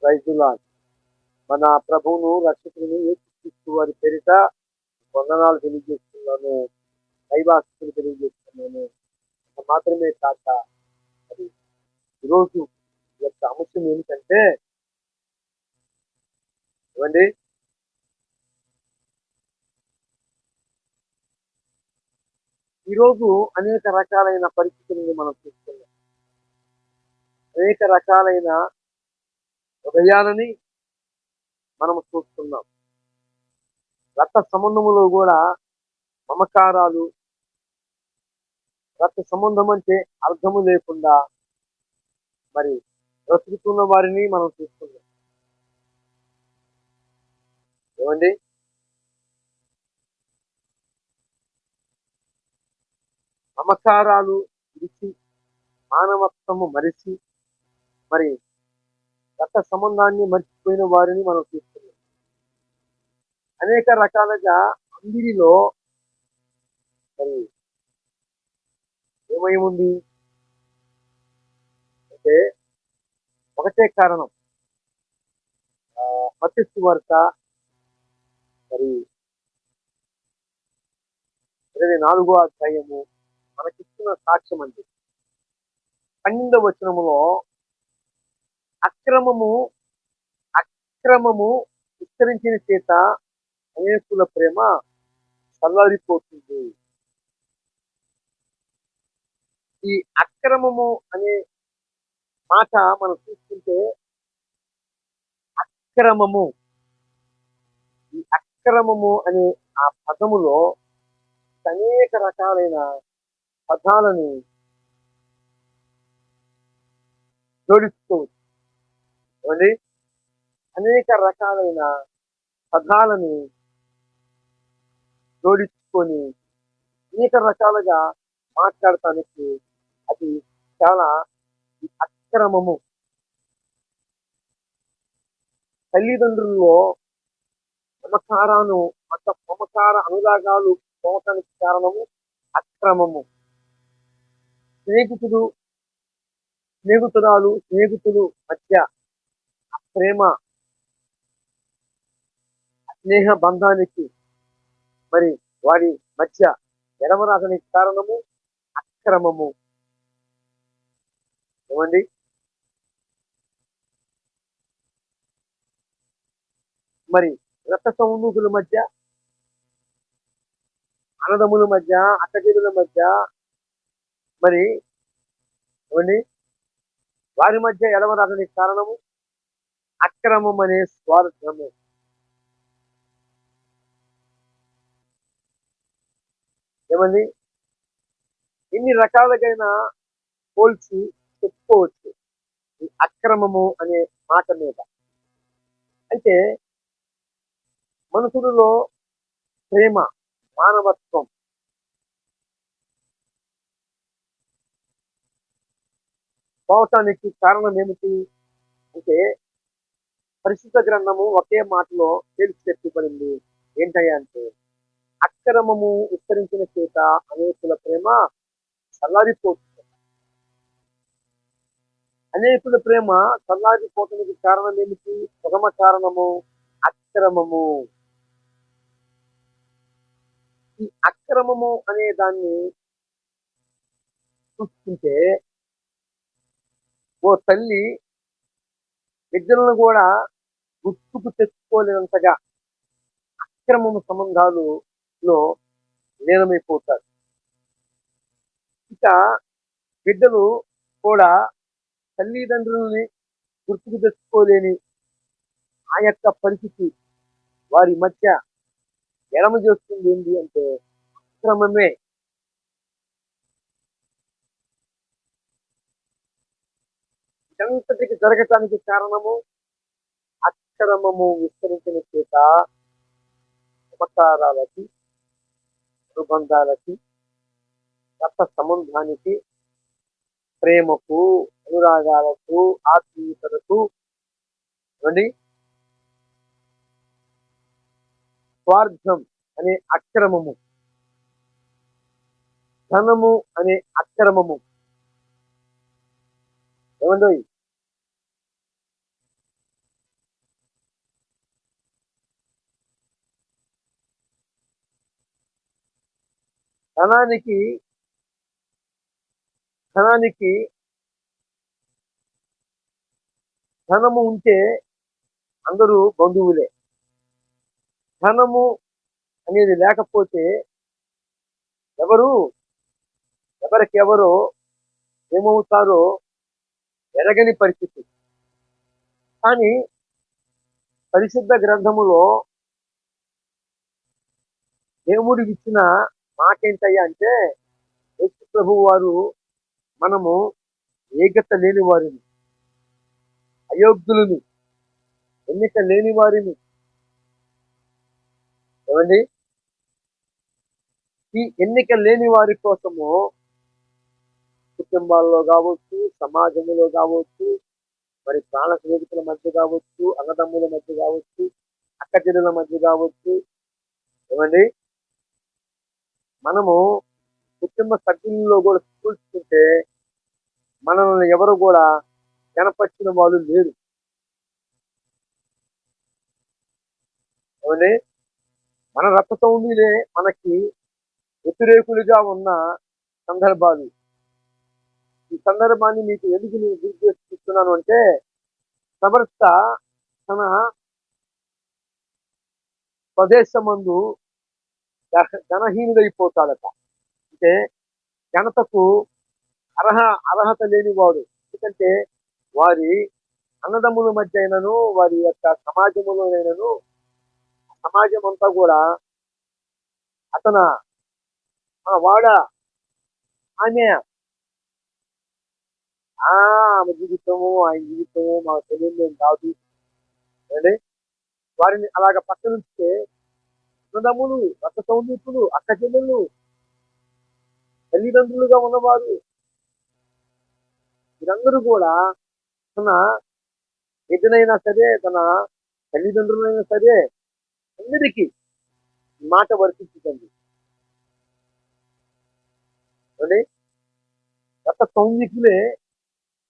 Praise the lord. మన ప్రభువును రక్షకుని యేసుక్రీస్తు వారి పేరిట వందనాలు తెలియజేస్తున్నాను. దైవాస్తులు తెలియజేస్తున్నాను. అది మాత్రమే కాక మరి ఈరోజు ఈ యొక్క అంశం ఏమిటంటే ఏమండి, ఈరోజు అనేక రకాలైన పరిస్థితులను మనం చూస్తున్నాం. అనేక రకాలైన హృదయాలని మనం చూస్తున్నాం. రక్త సంబంధములో కూడా మమకారాలు, రక్త సంబంధం అంటే అర్థము లేకుండా మరి బ్రతుకుతున్న వారిని మనం చూస్తున్నాం. ఏమండి, మమకారాలు విడిచి మానవత్వము మరిచి మరి రక్త సంబంధాన్ని మర్చిపోయిన వారిని మనం చూస్తున్నాం. అనేక రకాలుగా అందరిలో మరి ఏమేముంది అంటే ఒకటే కారణం, మత్స్సు వార్త మరి 24వ అధ్యాయము మనకిస్తున్న సాక్ష్యం అండి. 12వ వచనములో అక్రమము అక్రమము విస్తరించిన చేత అనేకుల ప్రేమ చల్లారిపోతుంది. ఈ అక్రమము అనే మాట మనం చూసుకుంటే అక్రమము, ఈ అక్రమము అనే ఆ పదములో అనేక రకాలైన పదాలని జోడిస్తుంది. ఏమండి, అనేక రకాలైన పదాలని జోడించుకొని అనేక రకాలుగా మాట్లాడటానికి అది చాలా అక్రమము. తల్లిదండ్రుల్లో మమకార అనురాగాలు పోవటానికి కారణము అక్రమము. స్నేహితులు మధ్య ప్రేమ స్నేహ బంధానికి మరి వారి మధ్య ఎడమరాగనికి కారణము అక్రమము. ఏమండి, మరి రక్త సంబంధుల మధ్య, అన్నదమ్ముల మధ్య, అక్కచెల్లెల మధ్య మరి ఏమండి వారి మధ్య ఎడమరాగనికి కారణము అక్రమం అనే స్వార్థము. ఏమండి, ఇన్ని రకాలుగా పోల్చి చెప్పుకోవచ్చు ఈ అక్రమము అనే మాట మీద. అయితే మనుషులలో ప్రేమ, మానవత్వం పోవటానికి కారణం ఏమిటి అంటే పరిశుద్ధ గ్రంథము ఒకే మాటలో తేల్చి చెప్పబడింది. ఏంటయ్యా అంటే అక్రమము విస్తరించిన చేత అనేకుల ప్రేమ చల్లారిపోతుంది. అనేకుల ప్రేమ చల్లారిపోవటానికి కారణం ఏమిటి? ప్రథమ కారణము అక్రమము. ఈ అక్రమము అనే దాన్ని చూసుకుంటే ఓ తల్లి బిడ్డలను కూడా గుర్తుకు తెచ్చుకోలేనంతగా అక్రమము సంబంధాలలో లీనమైపోతారు. ఇక బిడ్డలు కూడా తల్లిదండ్రులని గుర్తుకు తెచ్చుకోలేని ఆ యొక్క పరిస్థితి వారి మధ్య ఎడమ చేస్తుంది. ఏంటి అంటే అక్రమమే. ఇదంతటికి జరగటానికి కారణము అక్రమము విస్తరించిన చేత ఉపకారాలకి, అనుబంధాలకి, రక్త సంబంధానికి, ప్రేమకు, అనురాగాలకు, ఆత్మీయతలకు స్వార్థం అనే అక్రమము, ధనము అనే అక్రమము. ఏమండోయ్, ధనానికి ధనానికి ధనము ఉంటే అందరూ బంధువులే. ధనము అనేది లేకపోతే ఎవరు ఎవరికెవరో ఏమవుతారో ఎరగని పరిస్థితి. కానీ పరిశుద్ధ గ్రంథములో దేవుడు ఇచ్చిన మాట ఏంటయ్యా అంటే, యేసు ప్రభువు వారు మనము ఏకత లేని వారిని, అయోగ్యులని, ఎన్నిక లేని వారిని. ఏమండి, ఈ ఎన్నిక లేని వారి కోసము కుటుంబాల్లో కావచ్చు, సమాజంలో కావచ్చు, మరి ప్రాణ స్నేహితుల మధ్య కావచ్చు, అన్నదమ్ముల మధ్య కావచ్చు, అక్క చెల్లెల మధ్య కావచ్చు. ఏమండి, మనము కుటుంబ సభ్యుల్లో కూడా చూసుకుంటే మనల్ని ఎవరు కూడా కనపరిచిన వాళ్ళు లేరు. ఏమండి, మన రక్త సౌందర్యే మనకి వ్యతిరేకులుగా ఉన్న సందర్భాలు. ఈ సందర్భాన్ని మీకు ఎందుకు నేను గుర్తు చేసుకుంటున్నాను అంటే, సమర్థ తన స్వదేశమందు ఘనహీనుడైపోతాడట. అంటే ఘనతకు అర్హత లేనివాడు. ఎందుకంటే వారి అన్నదమ్ముల మధ్య అయినను, వారి యొక్క సమాజంలోనైనను, సమాజం అంతా కూడా అతను వాడ ఆమె ఆమె జీవితము ఆయన జీవితము మాకు తెలియదు కాదు అంటే వారిని అలాగ పక్కనుంచితే అన్నదమ్ములు, రక్త సౌందర్యులు, అక్క చెల్లెళ్ళు, తల్లిదండ్రులుగా ఉన్నవారు వీరందరూ కూడా తన బిడ్డనైనా సరే, తన తల్లిదండ్రులైనా సరే, అందరికీ మాట వర్తించండి. రక్త సౌందర్యులే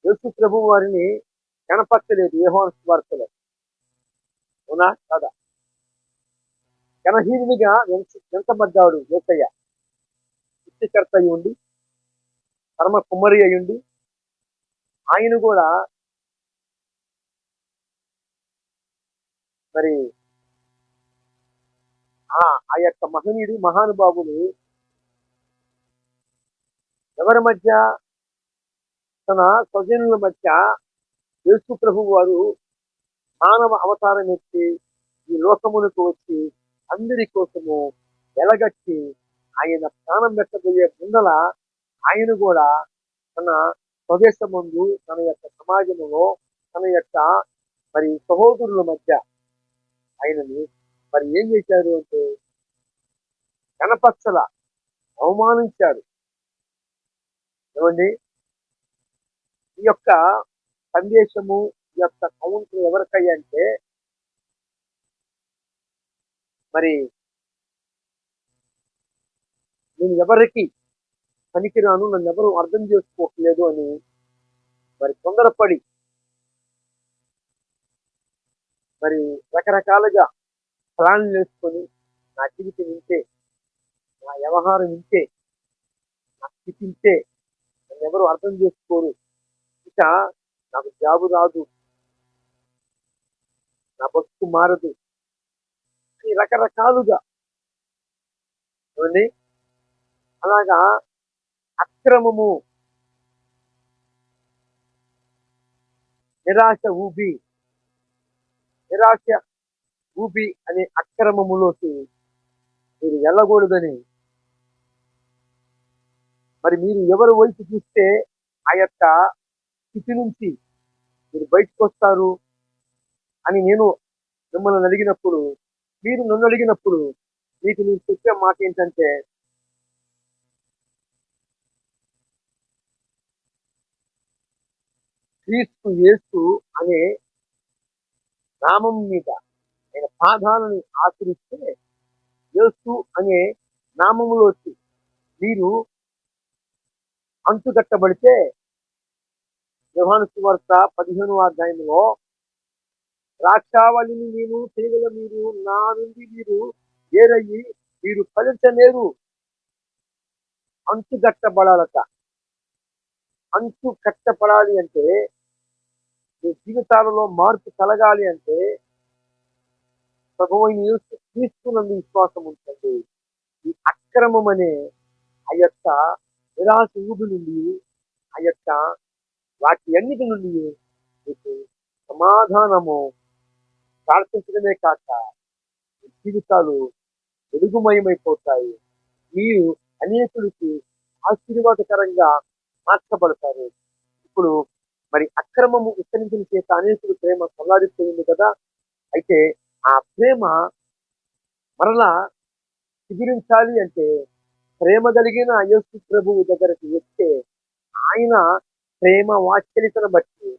యేసు ప్రభు వారిని కనపరచలేదు యోహాను సువార్తలో. అవునా కదా? ఘనహీనునిగా ఎంతబడ్డాడు యేసయ్య. సృష్టికర్త అయి ఉండి, పరమ కుమ్మరి అయి ఉండి, ఆయన కూడా మరి ఆ యొక్క మహనీయుడు, మహానుభావులు ఎవరి మధ్య, తన స్వజనుల మధ్య యేసు ప్రభు వారు మానవ అవతారం ఎత్తి ఈ లోకములకు వచ్చి అందరి కోసము ఎలగట్టి ఆయన ప్రాణం పెట్టబోయే ముందల ఆయన కూడా తన స్వదేశం ముందు, తన యొక్క సమాజంలో, తన యొక్క మరి సహోదరుల మధ్య ఆయనని మరి ఏం చేశారు అంటే కనపచ్చల అవమానించారు. ఏమండి, ఈ యొక్క సందేశము, ఈ యొక్క కౌంటర్ ఎవరికయ్యా అంటే మరి నేను ఎవరికి పనికిరాను, నన్ను ఎవరు అర్థం చేసుకోవట్లేదు అని మరి తొందరపడి మరి రకరకాలుగా ప్లాన్లు వేసుకొని నా జీవితం ఇంతే, నా వ్యవహారం ఇంతే, నా స్థితి ఇంతే, నన్ను ఎవరు అర్థం చేసుకోరు, ఇక నాకు జాబు రాదు, నా బతుకు మారదు అని రకరకాలుగా ఏమండి అలాగా అక్రమము, నిరాశ ఊబి అనే అక్రమములోకి మీరు వెళ్ళకూడదని, మరి మీరు ఎవరి వైపు చూస్తే ఆ యొక్క స్థితి నుంచి మీరు బయటకు వస్తారు అని నేను మిమ్మల్ని అడిగినప్పుడు, మీరు నన్ను అడిగినప్పుడు మీకు నేను చెప్పే మాట ఏంటంటే, క్రీస్తు యేసు అనే నామం మీద ఆయన పాదాలను ఆచరిస్తే, యేసు అనే నామములోకి మీరు అంటుకట్టబడితే, యోహాను సువార్త 15వ అధ్యాయంలో ద్రాక్షావళిని నేను, తీగల మీరు, నా నుండి మీరు వేరయ్యి మీరు ఫలించలేరు, అంచుగట్టబడాలట. అంచు కట్టబడాలి అంటే, మీ జీవితాలలో మార్పు కలగాలి అంటే, ప్రభువైన యేసు క్రీస్తునందు విశ్వాసం ఉంచండి. ఈ అక్రమం అనే ఆ యొక్క నిరాశ ఊబి నుండి, ఆ యొక్క వాటి అన్నిటి నుండి మీకు సమాధానము ప్రార్థించడమే కాక మీ జీవితాలు వెలుగుమయమైపోతాయి. మీరు అనేకులకి ఆశీర్వాదకరంగా మార్చబడతారు. ఇప్పుడు మరి అక్రమము విస్తరించిన చేత అనేకులు ప్రేమ చల్లారిపోయింది కదా. అయితే ఆ ప్రేమ మరలా చిగురించాలి అంటే ప్రేమ కలిగిన యేసు ప్రభువు దగ్గరికి వస్తే ఆయన ప్రేమ వాత్సల్యతను బట్టి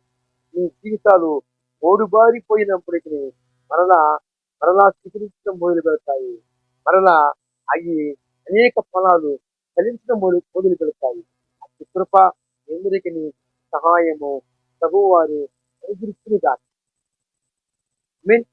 మీ జీవితాలు ఓడుబారిపోయినప్పటికీ మరలా మరలా చిగురించడం మొదలు పెడతాయి. మరలా అవి అనేక ఫలాలు ఫలించడం మొదలు పెడతాయి. అతి కృప ఎందరికి సహాయము ప్రభువు వారు అనుగ్రహించును గాక. ఆమేన్.